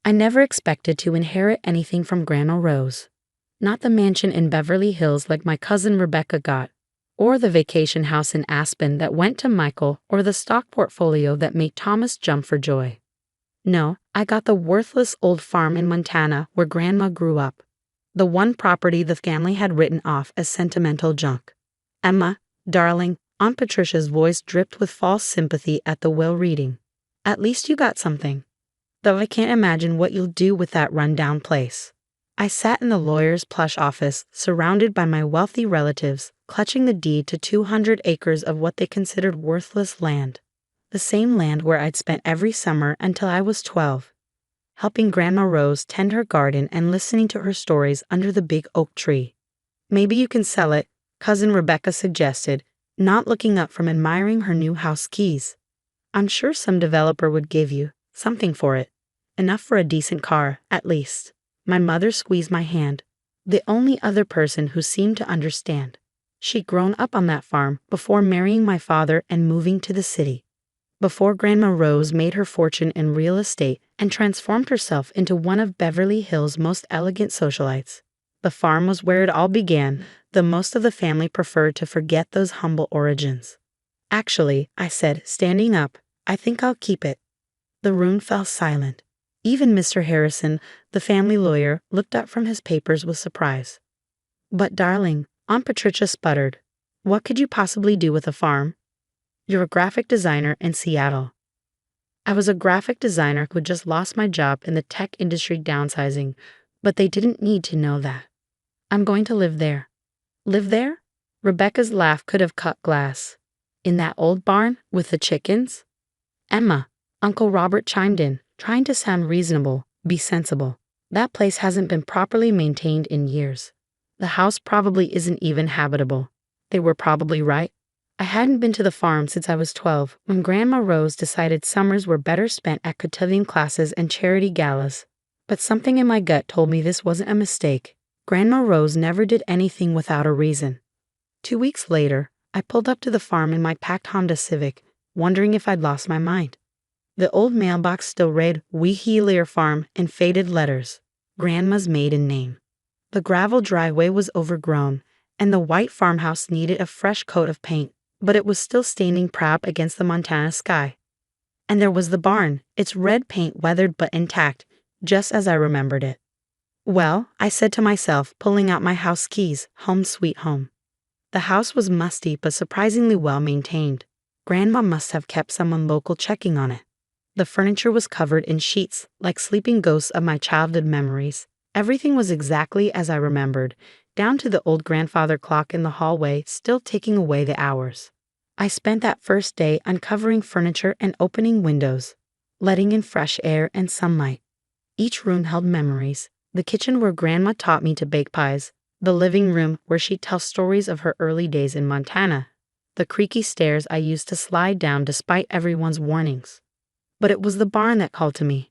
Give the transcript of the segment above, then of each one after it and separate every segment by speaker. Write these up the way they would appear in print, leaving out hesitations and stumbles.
Speaker 1: I never expected to inherit anything from Grandma Rose. Not the mansion in Beverly Hills like my cousin Rebecca got, or the vacation house in Aspen that went to Michael, or the stock portfolio that made Thomas jump for joy. No, I got the worthless old farm in Montana where Grandma grew up. The one property the family had written off as sentimental junk. Emma, darling, Aunt Patricia's voice dripped with false sympathy at the will reading. At least you got something. Though I can't imagine what you'll do with that run-down place. I sat in the lawyer's plush office, surrounded by my wealthy relatives, clutching the deed to 200 acres of what they considered worthless land. The same land where I'd spent every summer until I was 12. Helping Grandma Rose tend her garden and listening to her stories under the big oak tree. Maybe you can sell it, Cousin Rebecca suggested, not looking up from admiring her new house keys. I'm sure some developer would give you something for it. Enough for a decent car, at least. My mother squeezed my hand, the only other person who seemed to understand. She'd grown up on that farm before marrying my father and moving to the city. Before Grandma Rose made her fortune in real estate and transformed herself into one of Beverly Hills' most elegant socialites. The farm was where it all began, though most of the family preferred to forget those humble origins. Actually, I said, standing up, I think I'll keep it. The room fell silent. Even Mr. Harrison, the family lawyer, looked up from his papers with surprise. But darling, Aunt Patricia sputtered, what could you possibly do with a farm? You're a graphic designer in Seattle. I was a graphic designer who just lost my job in the tech industry downsizing, but they didn't need to know that. I'm going to live there. Live there? Rebecca's laugh could have cut glass. In that old barn with the chickens? Emma, Uncle Robert chimed in, trying to sound reasonable, be sensible. That place hasn't been properly maintained in years. The house probably isn't even habitable. They were probably right. I hadn't been to the farm since I was 12, when Grandma Rose decided summers were better spent at cotillion classes and charity galas. But something in my gut told me this wasn't a mistake. Grandma Rose never did anything without a reason. 2 weeks later, I pulled up to the farm in my packed Honda Civic, wondering if I'd lost my mind. The old mailbox still read Weeheleer Farm in faded letters, Grandma's maiden name. The gravel driveway was overgrown, and the white farmhouse needed a fresh coat of paint, but it was still standing proud against the Montana sky. And there was the barn, its red paint weathered but intact, just as I remembered it. Well, I said to myself, pulling out my house keys, home sweet home. The house was musty but surprisingly well maintained. Grandma must have kept someone local checking on it. The furniture was covered in sheets, like sleeping ghosts of my childhood memories. Everything was exactly as I remembered, down to the old grandfather clock in the hallway still ticking away the hours. I spent that first day uncovering furniture and opening windows, letting in fresh air and sunlight. Each room held memories. The kitchen where Grandma taught me to bake pies, the living room where she'd tell stories of her early days in Montana, the creaky stairs I used to slide down despite everyone's warnings. But it was the barn that called to me.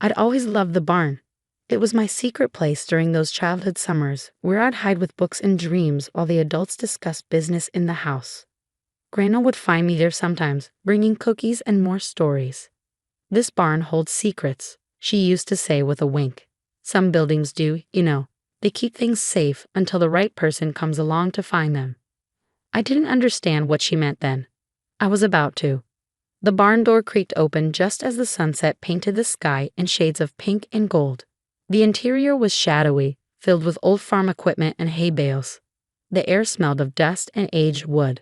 Speaker 1: I'd always loved the barn. It was my secret place during those childhood summers where I'd hide with books and dreams while the adults discussed business in the house. Grandma would find me there sometimes, bringing cookies and more stories. This barn holds secrets, she used to say with a wink. Some buildings do, you know. They keep things safe until the right person comes along to find them. I didn't understand what she meant then. I was about to. The barn door creaked open just as the sunset painted the sky in shades of pink and gold. The interior was shadowy, filled with old farm equipment and hay bales. The air smelled of dust and aged wood.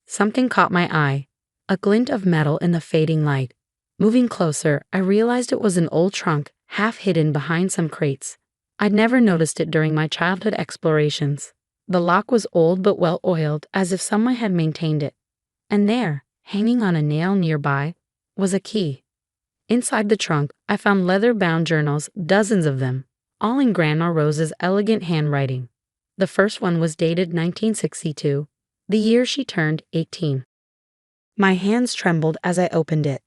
Speaker 1: Something caught my eye, a glint of metal in the fading light. Moving closer, I realized it was an old trunk, half hidden behind some crates. I'd never noticed it during my childhood explorations. The lock was old but well-oiled, as if someone had maintained it. And there, hanging on a nail nearby, was a key. Inside the trunk, I found leather-bound journals, dozens of them, all in Grandma Rose's elegant handwriting. The first one was dated 1962, the year she turned 18. My hands trembled as I opened it.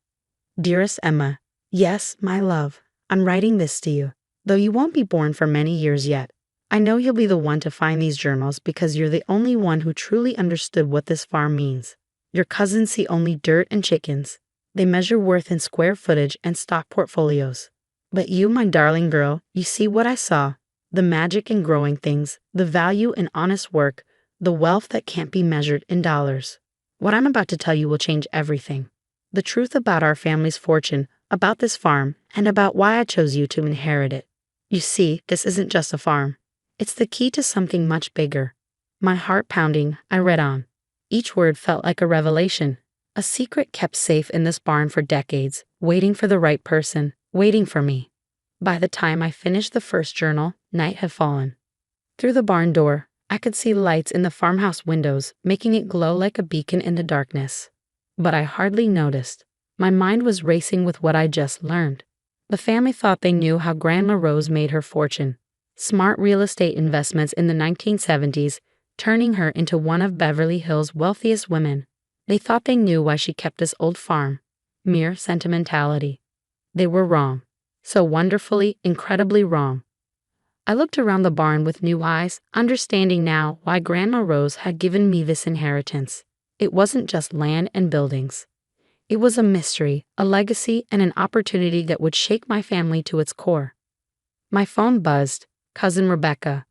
Speaker 1: Dearest Emma, yes, my love, I'm writing this to you, though you won't be born for many years yet. I know you'll be the one to find these journals because you're the only one who truly understood what this farm means. Your cousins see only dirt and chickens. They measure worth in square footage and stock portfolios. But you, my darling girl, you see what I saw. The magic in growing things, the value in honest work, the wealth that can't be measured in dollars. What I'm about to tell you will change everything. The truth about our family's fortune, about this farm, and about why I chose you to inherit it. You see, this isn't just a farm. It's the key to something much bigger. My heart pounding, I read on. Each word felt like a revelation. A secret kept safe in this barn for decades, waiting for the right person, waiting for me. By the time I finished the first journal, night had fallen. Through the barn door, I could see lights in the farmhouse windows, making it glow like a beacon in the darkness. But I hardly noticed. My mind was racing with what I just learned. The family thought they knew how Grandma Rose made her fortune. Smart real estate investments in the 1970s, turning her into one of Beverly Hills' wealthiest women. They thought they knew why she kept this old farm. Mere sentimentality. They were wrong. So wonderfully, incredibly wrong. I looked around the barn with new eyes, understanding now why Grandma Rose had given me this inheritance. It wasn't just land and buildings. It was a mystery, a legacy, and an opportunity that would shake my family to its core. My phone buzzed. Cousin Rebecca.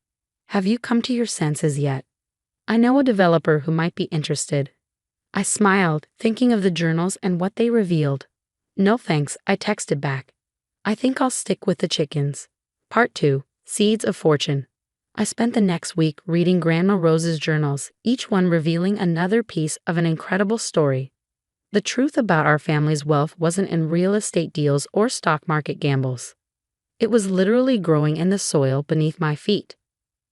Speaker 1: Have you come to your senses yet? I know a developer who might be interested. I smiled, thinking of the journals and what they revealed. No thanks, I texted back. I think I'll stick with the chickens. Part 2. Seeds of Fortune. I spent the next week reading Grandma Rose's journals, each one revealing another piece of an incredible story. The truth about our family's wealth wasn't in real estate deals or stock market gambles. It was literally growing in the soil beneath my feet.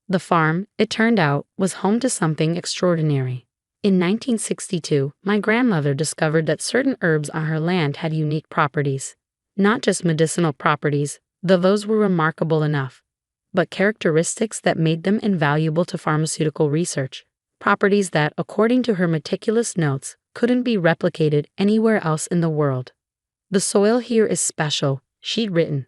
Speaker 1: The farm, it turned out, was home to something extraordinary. In 1962, my grandmother discovered that certain herbs on her land had unique properties. Not just medicinal properties, though those were remarkable enough, but characteristics that made them invaluable to pharmaceutical research. Properties that, according to her meticulous notes, couldn't be replicated anywhere else in the world. The soil here is special, she'd written.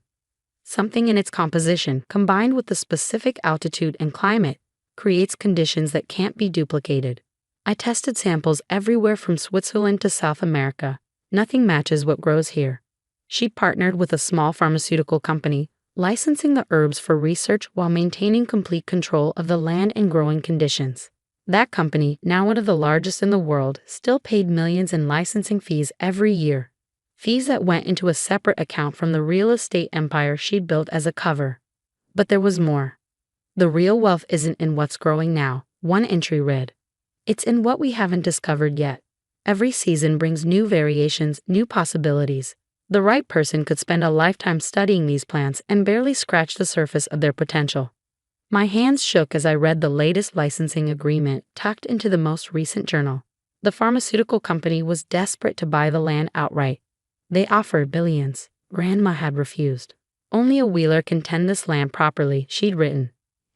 Speaker 1: Something in its composition, combined with the specific altitude and climate, creates conditions that can't be duplicated. I tested samples everywhere from Switzerland to South America. Nothing matches what grows here. She partnered with a small pharmaceutical company, licensing the herbs for research while maintaining complete control of the land and growing conditions. That company, now one of the largest in the world, still paid millions in licensing fees every year. Fees that went into a separate account from the real estate empire she'd built as a cover. But there was more. The real wealth isn't in what's growing now, one entry read. It's in what we haven't discovered yet. Every season brings new variations, new possibilities. The right person could spend a lifetime studying these plants and barely scratch the surface of their potential. My hands shook as I read the latest licensing agreement tucked into the most recent journal. The pharmaceutical company was desperate to buy the land outright. They offered billions. Grandma had refused. Only a Wheeler can tend this land properly, she'd written.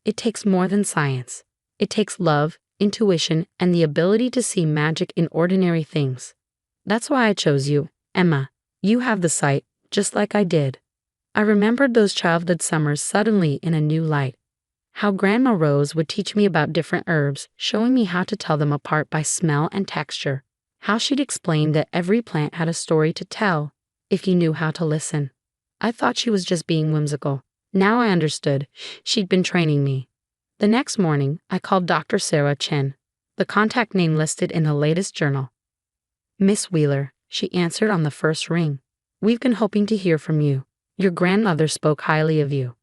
Speaker 1: It takes more than science. It takes love, intuition, and the ability to see magic in ordinary things. That's why I chose you, Emma. You have the sight, just like I did. I remembered those childhood summers suddenly in a new light. How Grandma Rose would teach me about different herbs, showing me how to tell them apart by smell and texture. How she'd explain that every plant had a story to tell, if you knew how to listen. I thought she was just being whimsical. Now I understood. She'd been training me. The next morning, I called Dr. Sarah Chen, the contact name listed in the latest journal. Miss Wheeler, she answered on the first ring. We've been hoping to hear from you. Your grandmother spoke highly of you.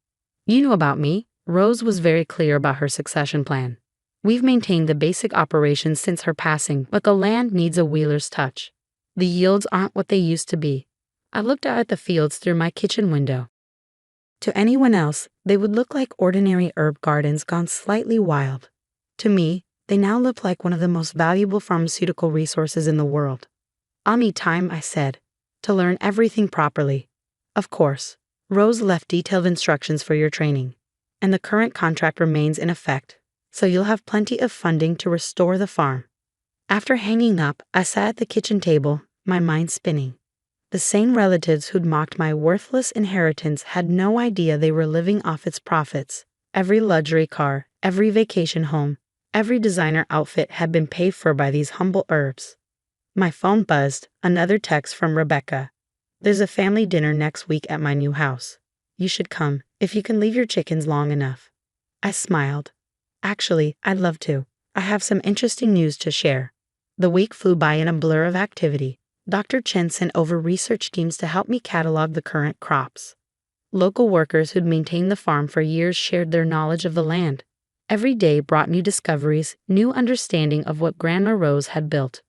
Speaker 1: You knew about me. Rose was very clear about her succession plan. We've maintained the basic operations since her passing, but the land needs a Wheeler's touch. The yields aren't what they used to be. I looked out at the fields through my kitchen window. To anyone else, they would look like ordinary herb gardens gone slightly wild. To me, they now look like one of the most valuable pharmaceutical resources in the world. I'll need time, I said, to learn everything properly. Of course, Rose left detailed instructions for your training, and the current contract remains in effect, so you'll have plenty of funding to restore the farm. After hanging up, I sat at the kitchen table, my mind spinning. The same relatives who'd mocked my worthless inheritance had no idea they were living off its profits. Every luxury car, every vacation home, every designer outfit had been paid for by these humble herbs. My phone buzzed, another text from Rebecca. There's a family dinner next week at my new house. You should come, if you can leave your chickens long enough. I smiled. Actually, I'd love to. I have some interesting news to share. The week flew by in a blur of activity. Dr. Chen sent over research teams to help me catalog the current crops. Local workers who'd maintained the farm for years shared their knowledge of the land. Every day brought new discoveries, new understanding of what Grandma Rose had built.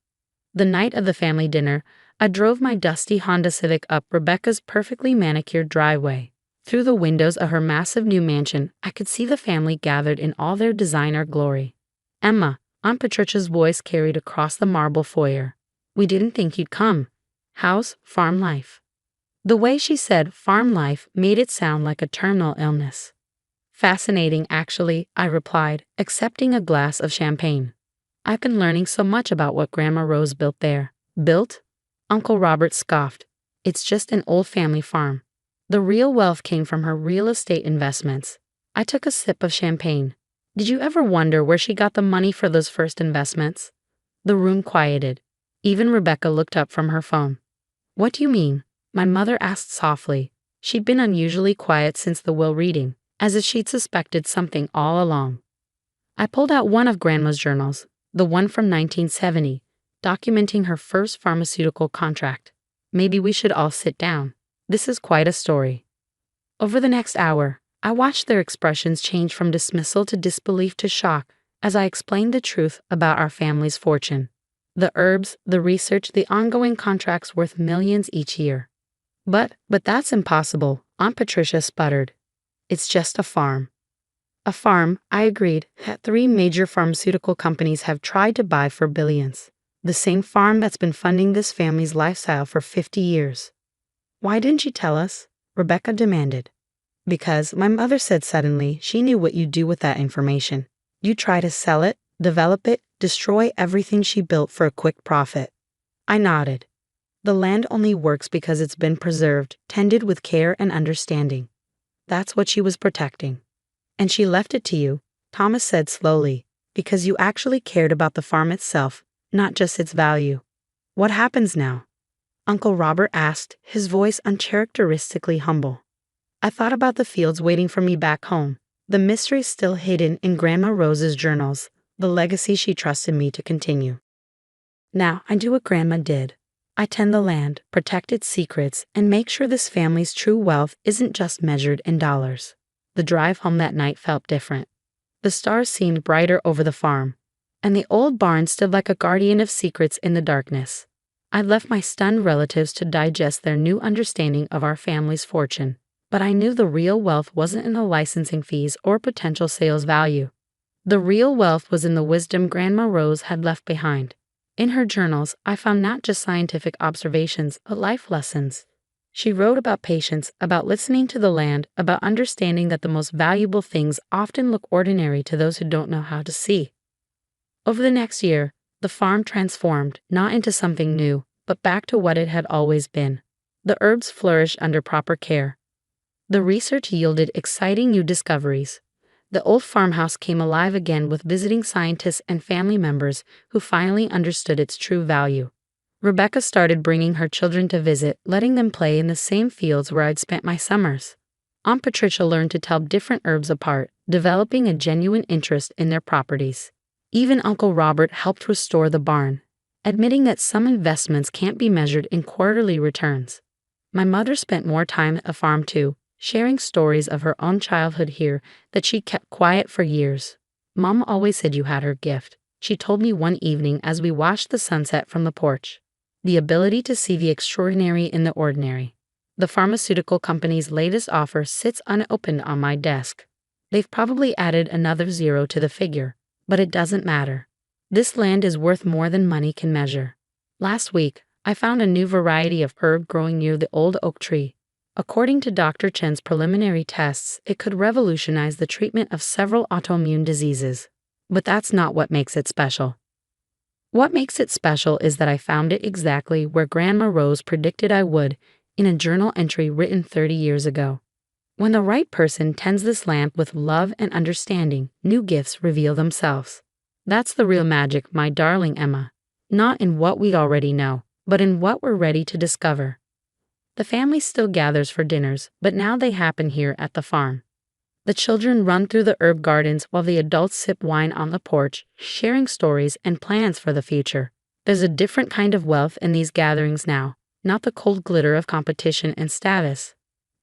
Speaker 1: The night of the family dinner, I drove my dusty Honda Civic up Rebecca's perfectly manicured driveway. Through the windows of her massive new mansion, I could see the family gathered in all their designer glory. Emma, Aunt Patricia's voice carried across the marble foyer. We didn't think you'd come. How's farm life? The way she said farm life made it sound like a terminal illness. Fascinating, actually, I replied, accepting a glass of champagne. I've been learning so much about what Grandma Rose built there. Built? Uncle Robert scoffed. It's just an old family farm. The real wealth came from her real estate investments. I took a sip of champagne. Did you ever wonder where she got the money for those first investments? The room quieted. Even Rebecca looked up from her phone. What do you mean? My mother asked softly. She'd been unusually quiet since the will reading, as if she'd suspected something all along. I pulled out one of Grandma's journals, the one from 1970, documenting her first pharmaceutical contract. Maybe we should all sit down. This is quite a story. Over the next hour, I watched their expressions change from dismissal to disbelief to shock as I explained the truth about our family's fortune. The herbs, the research, the ongoing contracts worth millions each year. But that's impossible, Aunt Patricia sputtered. It's just a farm. A farm, I agreed, that 3 major pharmaceutical companies have tried to buy for billions. The same farm that's been funding this family's lifestyle for 50 years. Why didn't you tell us? Rebecca demanded. Because my mother said suddenly she knew what you'd do with that information. You try to sell it, develop it, destroy everything she built for a quick profit. I nodded. The land only works because it's been preserved, tended with care and understanding. That's what she was protecting. And she left it to you, Thomas said slowly, because you actually cared about the farm itself, not just its value. What happens now? Uncle Robert asked, his voice uncharacteristically humble. I thought about the fields waiting for me back home, the mystery still hidden in Grandma Rose's journals, the legacy she trusted me to continue. Now I do what Grandma did. I tend the land, protect its secrets, and make sure this family's true wealth isn't just measured in dollars. The drive home that night felt different. The stars seemed brighter over the farm, and the old barn stood like a guardian of secrets in the darkness. I left my stunned relatives to digest their new understanding of our family's fortune, but I knew the real wealth wasn't in the licensing fees or potential sales value. The real wealth was in the wisdom Grandma Rose had left behind. In her journals, I found not just scientific observations, but life lessons. She wrote about patience, about listening to the land, about understanding that the most valuable things often look ordinary to those who don't know how to see. Over the next year, the farm transformed, not into something new, but back to what it had always been. The herbs flourished under proper care. The research yielded exciting new discoveries. The old farmhouse came alive again with visiting scientists and family members who finally understood its true value. Rebecca started bringing her children to visit, letting them play in the same fields where I'd spent my summers. Aunt Patricia learned to tell different herbs apart, developing a genuine interest in their properties. Even Uncle Robert helped restore the barn, admitting that some investments can't be measured in quarterly returns. My mother spent more time at the farm too, sharing stories of her own childhood here that she kept quiet for years. Mom always said you had her gift, she told me one evening as we watched the sunset from the porch. The ability to see the extraordinary in the ordinary. The pharmaceutical company's latest offer sits unopened on my desk. They've probably added another 0 to the figure, but it doesn't matter. This land is worth more than money can measure. Last week, I found a new variety of herb growing near the old oak tree. According to Dr. Chen's preliminary tests, it could revolutionize the treatment of several autoimmune diseases. But that's not what makes it special. What makes it special is that I found it exactly where Grandma Rose predicted I would, in a journal entry written 30 years ago. When the right person tends this land with love and understanding, new gifts reveal themselves. That's the real magic, my darling Emma. Not in what we already know, but in what we're ready to discover. The family still gathers for dinners, but now they happen here at the farm. The children run through the herb gardens while the adults sip wine on the porch, sharing stories and plans for the future. There's a different kind of wealth in these gatherings now, not the cold glitter of competition and status,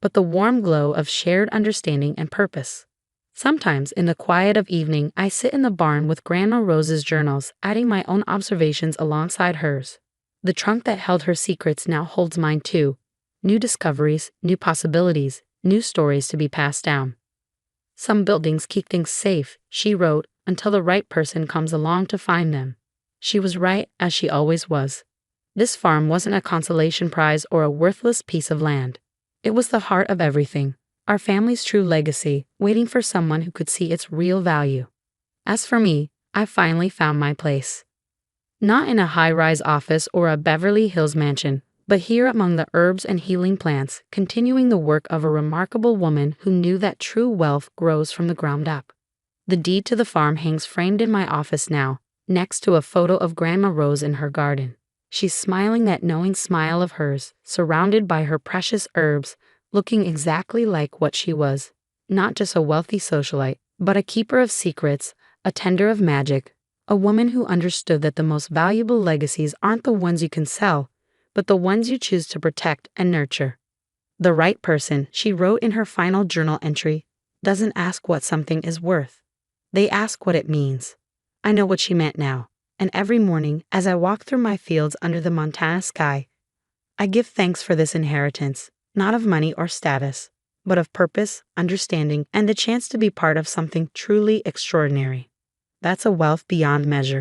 Speaker 1: but the warm glow of shared understanding and purpose. Sometimes, in the quiet of evening, I sit in the barn with Grandma Rose's journals, adding my own observations alongside hers. The trunk that held her secrets now holds mine too. New discoveries, new possibilities, new stories to be passed down. Some buildings keep things safe, she wrote, until the right person comes along to find them. She was right, as she always was. This farm wasn't a consolation prize or a worthless piece of land. It was the heart of everything, our family's true legacy, waiting for someone who could see its real value. As for me, I finally found my place. Not in a high-rise office or a Beverly Hills mansion, but here among the herbs and healing plants, continuing the work of a remarkable woman who knew that true wealth grows from the ground up. The deed to the farm hangs framed in my office now, next to a photo of Grandma Rose in her garden. She's smiling that knowing smile of hers, surrounded by her precious herbs, looking exactly like what she was. Not just a wealthy socialite, but a keeper of secrets, a tender of magic, a woman who understood that the most valuable legacies aren't the ones you can sell, but the ones you choose to protect and nurture. The right person, she wrote in her final journal entry, doesn't ask what something is worth. They ask what it means. I know what she meant now, and every morning, as I walk through my fields under the Montana sky, I give thanks for this inheritance, not of money or status, but of purpose, understanding, and the chance to be part of something truly extraordinary. That's a wealth beyond measure.